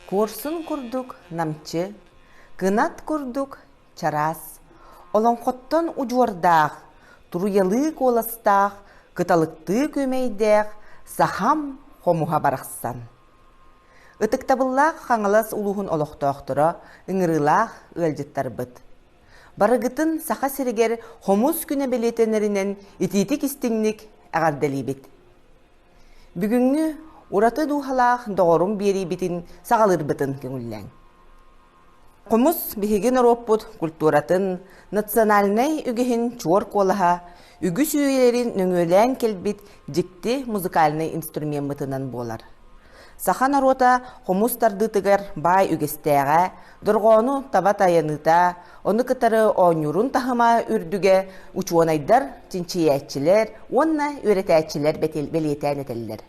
Курсын курдук намчы, гынат курдук чарас. Олонхоттон ужуордаах, туруялык оластаах, кыталыкты көмейдеах, сахам хомуха барахсан. Ытыктабыллаах хаңалас улуһун олохтоохтора, ыңырылаах ылжыттарбыт. Барыгытын саха сиригер хомус күнэ белетенеринен ититик истиңник ағарделибит. Бүгүнгү ураты дуухалаах доғорум берибитин сагалырбытын көңүлләң. Хомус биһиген ороппут культуратын, национальный үгіхин чуор колаха, үгү сүйелерин нөңөлән келбит жикти музыкальный инструментытынан болар. Сахан арота хомустардытыгар бай үгестеға, дұрғону табат аяныта, оны кытары оңюрун тахыма үрдүге учуонайдар, тинчиячилер, онна өретәчилер белетән етелілер.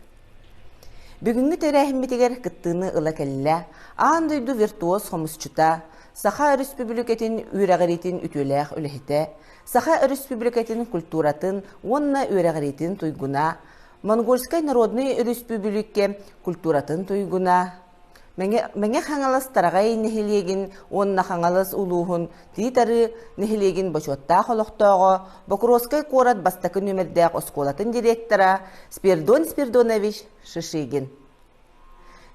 Бүгінгі төрәхімметігер кыттыны ыла кәлілі, андойду виртуоз хомусчута, Саха республикатын үрәғаретін үтөләқ үліхіті, Саха республикатын культуратын, онна үрәғаретін туйгуна, Монгольской народный республике культуратын туйгуна. Мәңе хаңалас тарағай нехелеген, онна хаңалас улуғын, титары нехелеген бачуатта холоқтоғы, Бокровской корат бастакы нөмірдәқ осколатын директора Спирдон Спирдонович Шишигин.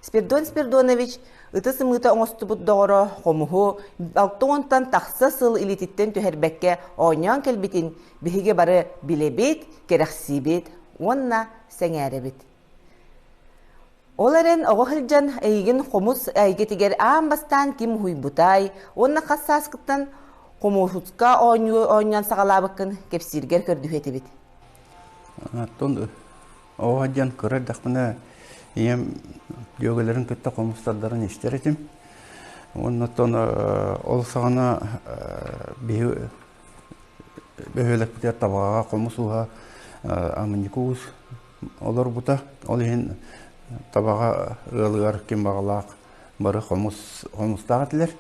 Спирдон Спирдонович ыты сымыта оңосты бұддоғыры қомуғу, алтуғынтан тақсы сыл илетиттен түхербәкке оңян кәлбетін біхіге бары білебет, керақсибет, онна сәңәребет. Оларын оғылжан әйген қомус әйгетігер амбастан кім хуйбутай, онна қассаскыттан қомуғутқа оңян сағалабықын кепсиргер көрдүхеті бет. Оғылжан көрер дақмына Ем йогаларын көтті қомыстардарын ештер етім. Оннаттан ол сағана бөхелік бітер табаға қомысуға амыникуыз олар бұта. Ол ең табаға ғылығар кем бағалақ бары қомыстағы тілер.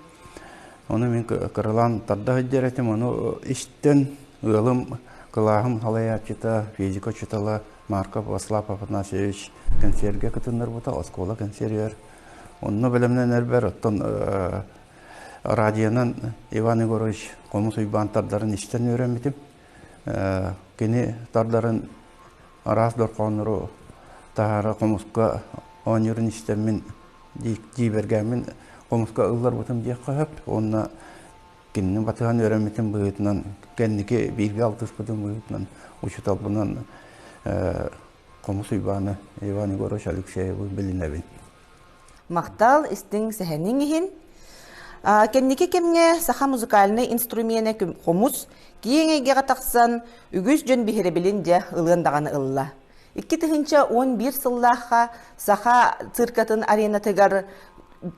Оны мен қырылан тарда ғыддер етім. Оны іштен ғылым қылағым халая чыта, физика чытала, Марков Васлав Афанасьевич консервге кытындар бута, оскола консервер. Онны білімнен әрбір, оттан радионан Иван Егорович қомыс ұйбан тардарын іштен өреметім. Кені тардарын арас дұрқаныру тағары қомысқа оңырын іштенмен дейбергәмен қомысқа ұллар бұтым дек қағып, онына кенінің батыған өреметім бұғытынан, кәнніке бейгі алтыс бұтым бұғытынан, ұшыталбынан Қомыс ұйбаны Иван Егорович Алексеевы білінәбін. Мақтал істің сәхәнің ехін. Кәннеке кемне саха музыкальный инструменті қомус кейіңеге қатақсан үгіз жөн бігірі білін де ұлғандағаны ұлла. 2011 сыллаға саха циркатын аренатығар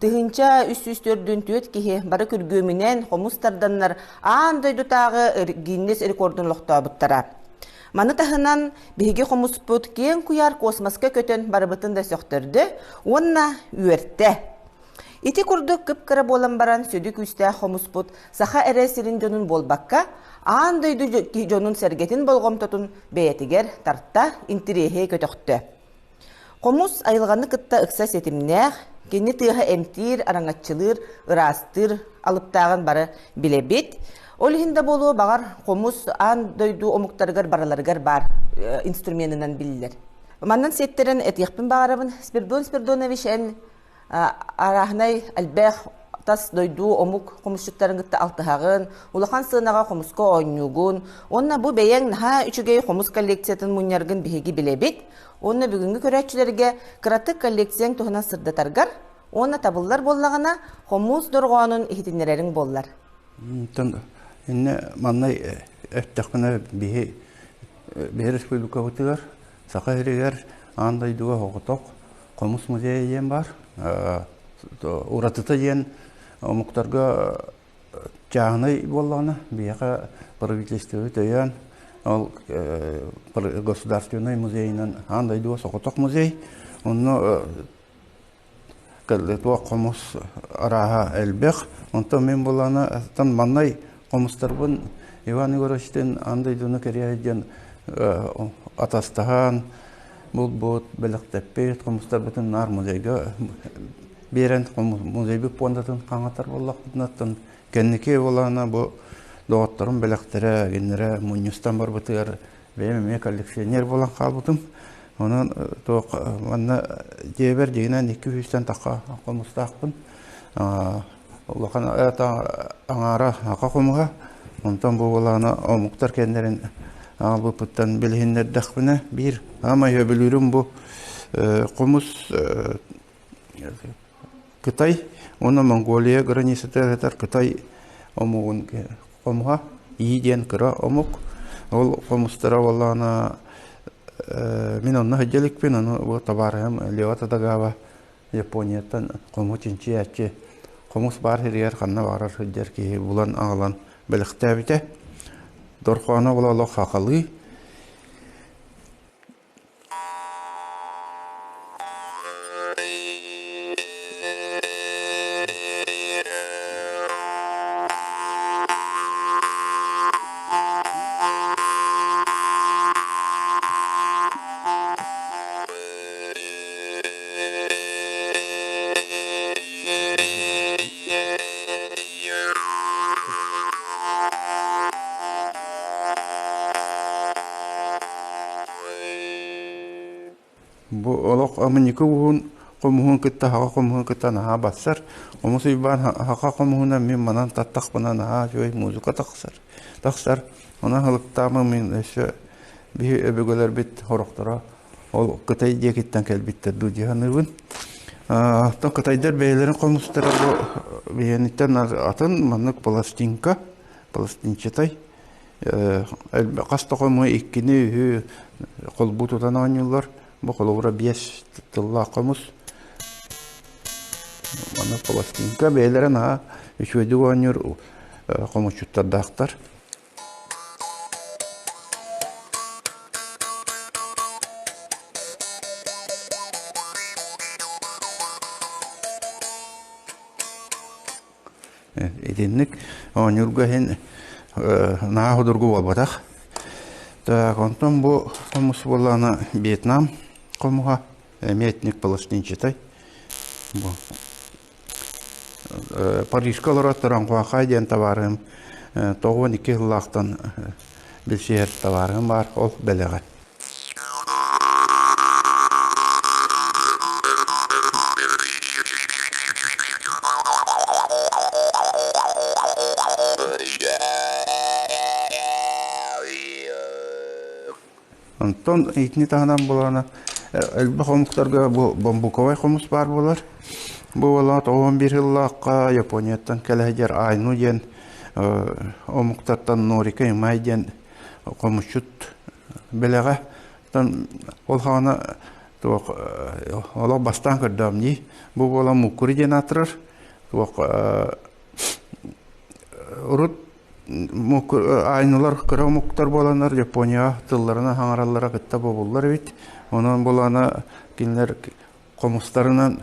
Тыгынча үс-үстөрдүн төт кихе бары күргөмінен қомустарданнар андойду тағы гиннес рекордын лоқтабыттара. Маны тахынан биһиги хомуспут кен куяр космоска көтөн барыбытын да сөктөрдү, онна үөртте. Ити курдук кыпкыра болан баран сөдүк үстә хомуспут саха эресирин жонун болбакка, андойду жонун сергетин болгомтотун бәйтигер тартта интерехе көтөктө. Хомус айылганы кытта ыкса сетимнех, кенни тыга эмтир, араңатчылыр, ырастыр алыптаган бары билебит. Ол хинда болу бағар қомус ан дойду омуктарыгар бараларыгар бар инструментынан билилер. Маннан сеттерен этияқпин бағарабын Спирдон Спирдонович ән арахнай әлбәқ тас дойду омук қомусчуттарыңгытта алтығағын, улахан сынаға қомусқа ойнуғын. Онна бұ бәйәң наха үчігей қомус коллекциятын мұняргын бігеги білебет. Онна бүгінгі көрәтчілерге қыраты коллекцияң тұхына сырдатаргар, онна табылар боллағына қомус дұрғанын ихетінерерің боллар. Инне маннай әттәқпіне бейі республика бұтығар, сақа әрігер андайдуға хоғытоқ қомыс музейі ен бар. Уратыты ен омуқтарға жағынай болғаны, бейіға правительстві өтейен, ол государственный музейінен андайдуға соғытоқ музей. Оны кәлетуа қомыс араға әлбек, онта мен болғаны маннай Қомыстарбын Иван Егоровичтен андайдуны керейден атастаған, бұл бұд, бәліқтәппет, қомыстар бұтын нар музейға берен музейбик пондатын қаңатар боллақпытынаттын кеннеке болана бу доғаттарын белектере генере муньюстан бар бытыгар беймеме коллекционер болан қалбытым. Онан тоқ манна дебер дегенен 200-тен таққа қомыстақпын. Олақан аңара ақа қомыға. Онтан бұл болана омуқтар кендерін албыпыттан білгендердақпына бір. Ама өбілірім бұл қомыс Кытай, оны Монголия границатар Кытай омуғын қомыға иеден кыра омуқ. Ол қомыстара болана мен онна хөджеликпен, оны табарым Левата дагава Японияттан қому чинчи әтче қомыс бар хиргер қанна барар хөджер ки бұлан ағылан біліқтәбіте. Дорқуана болалы қақалы. Олоқ амынекі ұғын қомуғын күтті, хаға қомуғын күтті наға бассар. Омысы үйбан хаға қомуғына мен манан таттақ бұна наға жөй музыка тақсар. Она ғылықтамы мен өші өбігілер бет хорықтыра. Ол Қытай декеттен кәлбеттер дұдиған үйін. Қытайдар бәйлерін қомыстыра бейенеттен атын манық пластинчатай. Қаста қомуы еккені үйі қолбу тұтан аңылар. Бұл қолуыра 5 тылла қомыс. Мана пластинка бәйлерін үшөйді өңір қомыс жұттардақтар. Еденлік өңіргі хен наға құдырғы болбадақ. Онтан бұл қомыс боланы Вьетнам қомыға мәтінік пластинчатай. Парижкалар аттыран қуақай ден табарым 92 лақтан білшер табарым бар ол бәліға. Онтон итini тағынан боланы әлбі қомықтарға бамбуковай қомыс бар болар. Бұл олат 11 жыллаққа Японияттан кәләдер айну ден омықтардан Норика имай ден қомыс жұт бәліға. Ол қағана олақ бастан көрдім дей. Бұл бола мұқыры ден атырыр. Ұрыт айнылар кыра мұқтар боланар Япония тылларына хаңараллара кытта болулар бит. Онан болана кинлер қомыстарынан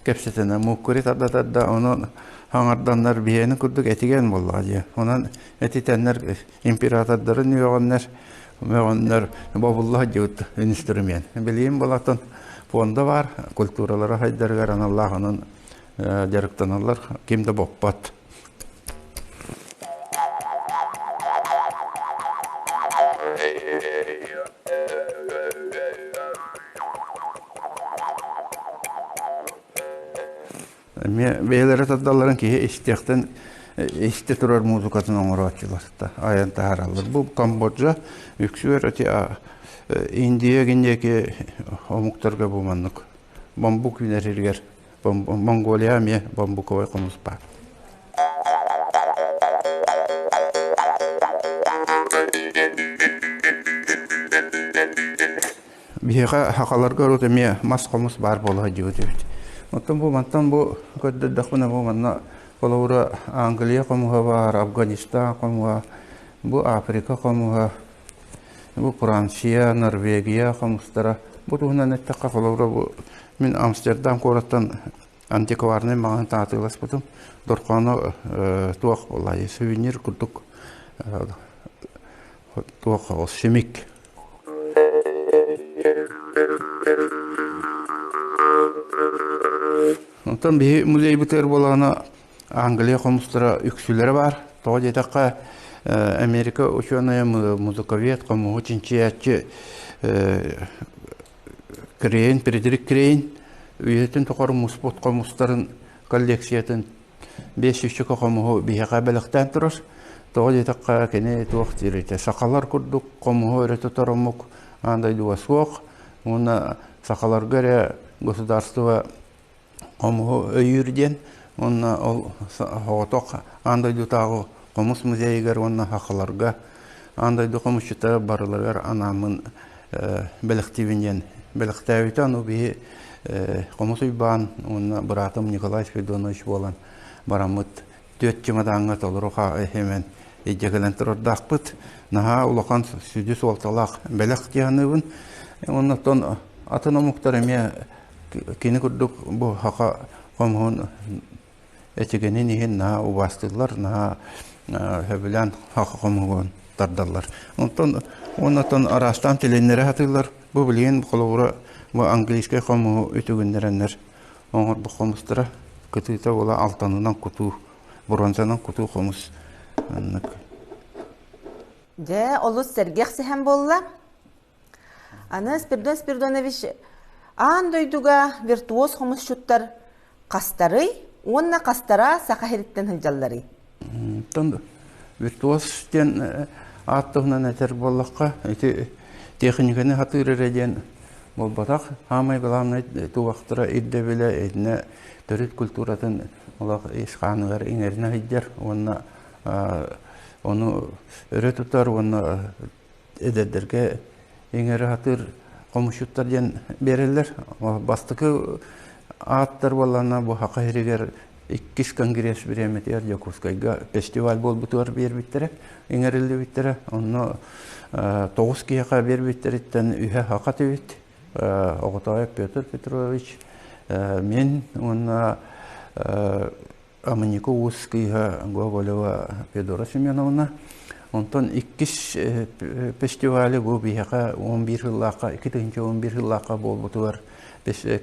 кепсетіне мұқыры тадда онан хаңарданлар бейені күрдік әтіген болла. Онан әтетенлер императордарын өғаннар бабулла жауыт инструмент. Білейін болатын фонда бар, культуралары хайдарғар аналлағының жарықтаналар кемді боппат. Бейлері таддаларын кейі істектен істе тұрар музыкатын оңыру атчыларда. Аян тағаралар. Бұл Камбоджа үксуер өте Индия гендеке омуқтарға бұманлық. Бамбук винерергер. Монголия ме бамбуковай қомыс бар. Бейға хақаларға өте ме мас қомыс бар болға жеуді. Оттан бұл көдді дақпына бұл манна қолауыра Англия қомыға бар, Афганистан қомыға, бұл Африка қомыға, бұл Франция, Норвегия қомыстара. Бұл тұғынан әттіққа қолауыра бұл мен Амстердам қораттан антикварны маған таатылас бұтым. Дорқаны туақ олай, сувенир күрдік туақ ол шемик. Онтон бии музей бутер болана Англия комустара үксүлері бар. Тоғы детаққа Америка ученая музыковед, кому очень чиятчы Крейн, Фредерик Крейн, үйетін тоқар мұспот комустарын коллекциятын 500 комуғу бияға бәліқтен тұрыр. Тоғы детаққа кене туақ тиреті. Сақалар күрдік комуғу өреті тұрымық андай дуа суық. Оны сақалар көрі государство комуғу өйірден. Оны оғытоқ андай дутағы комус музейгер, оны хақыларға андай ду комушчыта барыларғар анамын бәліқтевінен. Бәліқтәвіті ану бейі комус үйбан, оны бұратым Николай Федонович болан барамыт 4 чемоданға толыруға әймен ежегілен тұрырдақпыт. Наға ұлақан сүді солталақ бәліқтеянығын. Оны тон атын омуқтар әме кені күрдік бұл хақа комуғын әтігенен еген наға ұбастылар, наға хөбілән хақа комуғын тардалар. Оннан арастан теленлері хатылар. Бұл білген қолуыра бұл английскай комуғы өтігіндерінер. Оңыр бұл комустыра күтіті ола алтанынан күту, бронзанан күту комус. Олыс сәргеқ сәхен болла. Аны Спиридонович аан дойдуға виртуоз комус шуттар қастары, онна қастара сақахеріттен хылжаллары. Виртуоз ден аттығынан әтер боллаққа, техниканы хатырыр әден бол батақ, хамай ғаламны туақтыра едді білі, әдіне түріт культуратын олақ ешқанығар еңеріне әйдер, оны өрі тұтар, оны әдәдерге еңері хатыр комушуттар ден берелер. Бастықы аттар болана бұл хақа ерегер 2 конгресс біреметер Якутскайға фестиваль бол бұтуар бер биттері, еңерілді биттері. Оны 9 кияқа бер биттеріттен үйе хақа төбет. Оғытайық Петр Петрович, мен оны Аманико Узкийға Гоголева Федора Семеновна. Онтон 2 фестивалі бұл бияқа 11 жыллаққа, 2-11 жыллаққа бол бұтуар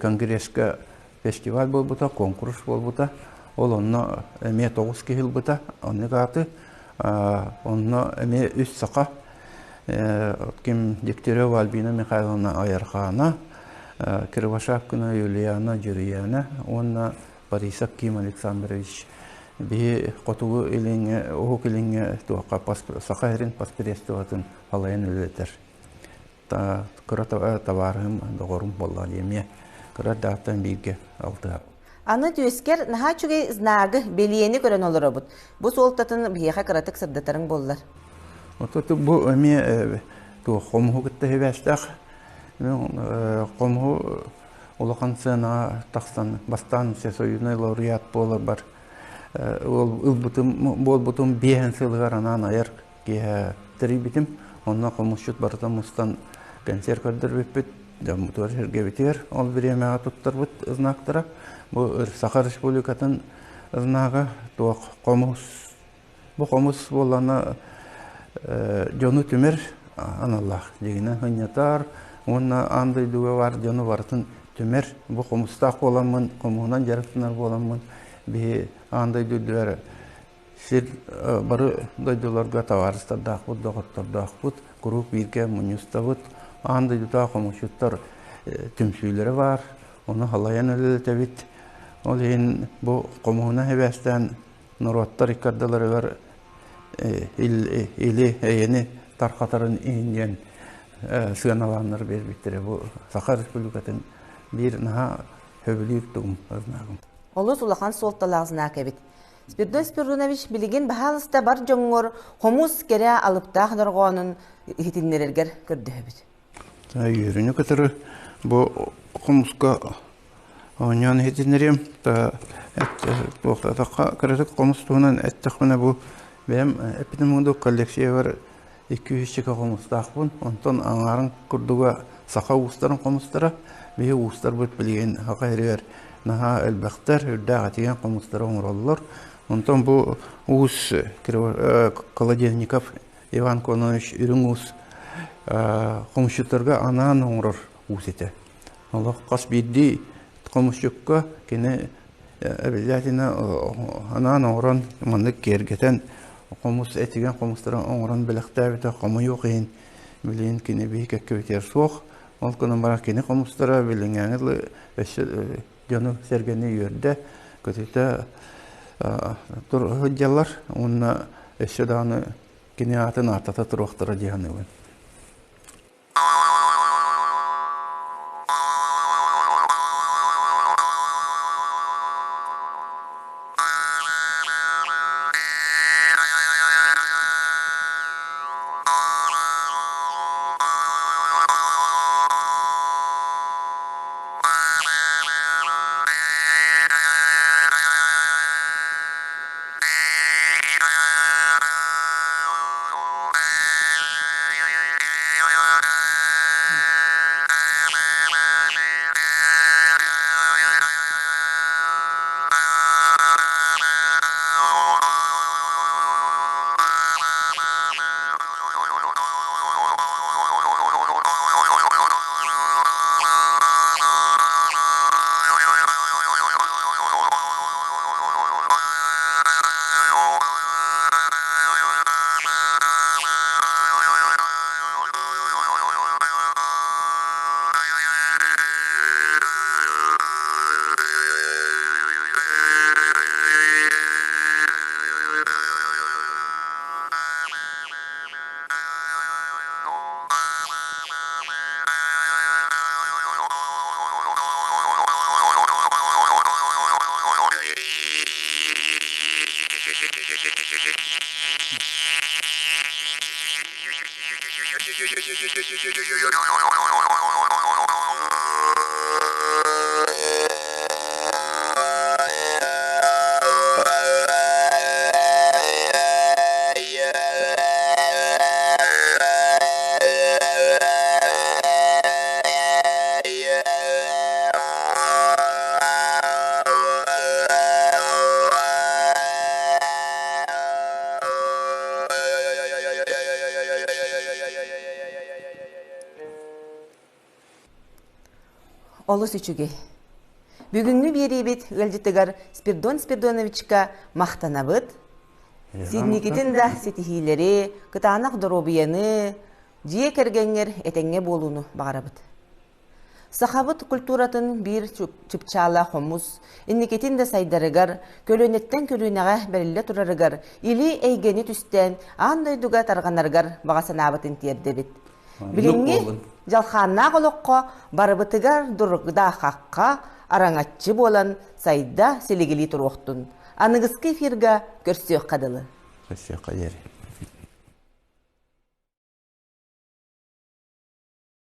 конгрессқа фестиваль бол бұта, конкурс бол бұта. Ол онына әме 9 кехіл бұта, оны қаты, онына әме үст сақа кем Дегтярева Альбина Михайловна Аярхана, Кривошапкина Юлияна Джурияна, онына Борисов Ким Александрович бе қотуғы еліңе, оғық еліңе туаққа сақа әрін паспирестуатын халайын өлетер. Күрі таварым доғырым болла деме, күрі дақтан бейге алтыға. Аны түйескер наға чүгей знағы белиені көрін олыр обыд. Бұл солтатын бейеға қыратық сырдатарың болылар. Бұл өме қомығы күтті хебәстәқ. Қомығы олақан сына тақстан бастан союзный лауреат болыр бар. Бол бұтым бейін сылығар анан айыр тірі бітім. Онына қомықшыт барытан мұстан концерт көрдір беппет. Мұтуар жергебетер. Ол біремеға тұттар бұт ұзнақтыра. Бұл Сақа Республикатын ұзнағы қомыз. Бұл қомыз боланы жону түмір аналлах дегені ғынятар. Онына андай дуға бар жону бартын түмір. Бұл қомыстақ боламын, қомығынан жарықтынар боламын. Бе андай дүлдері сер бары дойдыларға таварыстардақ бұд, доғыттардақ бұд, күріп бірге мұнюста бұд. Андай дүта қомышыттар түмсүйлері бар. Оны халайан өлі тәбет. Ол ең бұл қомығына әбәстен нұраттар иккардалары бар елі әйені тарқатарын үйінден сығаналаныр бербеттері. Бұл Сақа Республикатын бір наға хөбілі үттігім ұзнағым. Олыс улахан солталағызына кәбет. Спиридонович білеген бағалыста бар жоңғыр қомус кере алыптақ дұрғанын хетінлерергер көрді өбіт. Үйіріні көтірі бұл қомусқа оңян хетінлерем. Тоқтатаққа кірісік қомус туынан әттіқміне бұл бәм әпінің мұнды коллекция бар 200 қомустақ бұн. Онтан аңарын күрдіға сақа ұстарын қомустары бейі ұстар бұд білген хақа әрігер наға әлбәқтер үрдәға теген қомустары оңыралылар. Онтан бұл ұғыз Колодельников Иван Конович үрің ұғыз қомушыттарға анаған оңырар ұғыз еті. Олық қас бейді қомушыққа кені Әбелләтіне анан оңыран маннык кергетен қомус әтіген қомустарын оңыран біліқтәбіті қомы yok ең білейін кені бейік әккөйтер соқ. Ол күнін бара кені қомустара білін әңірлі жону сәргені үйерді көтеті тұр хүдялар. Онына әші дағаны кені атын артата тұруқтыра дегені өң. Олыс үчүге. Бүгүнгү берибит ылжытыгар Спирдон Спирдоновичка мактанабыт. Сидникитин да сетихилери, кытаанак доробияны, жие кергенгер этеңге болуну багарабыт. Сахабыт культуратын бир чыпчала хомус, инникитин да сайдарыгар, көлөнеттен көлөнеге бериле турарыгар, или эйгени түстен, андойдуга тарганаргар багасанабытын тиердебит. Билинги жалханна голокко барыбытыгар дургда хакка араңатчы болан сайда селигили туруктун. Аныгыскы эфирга көрсөк кадылы. Көрсөк кадері.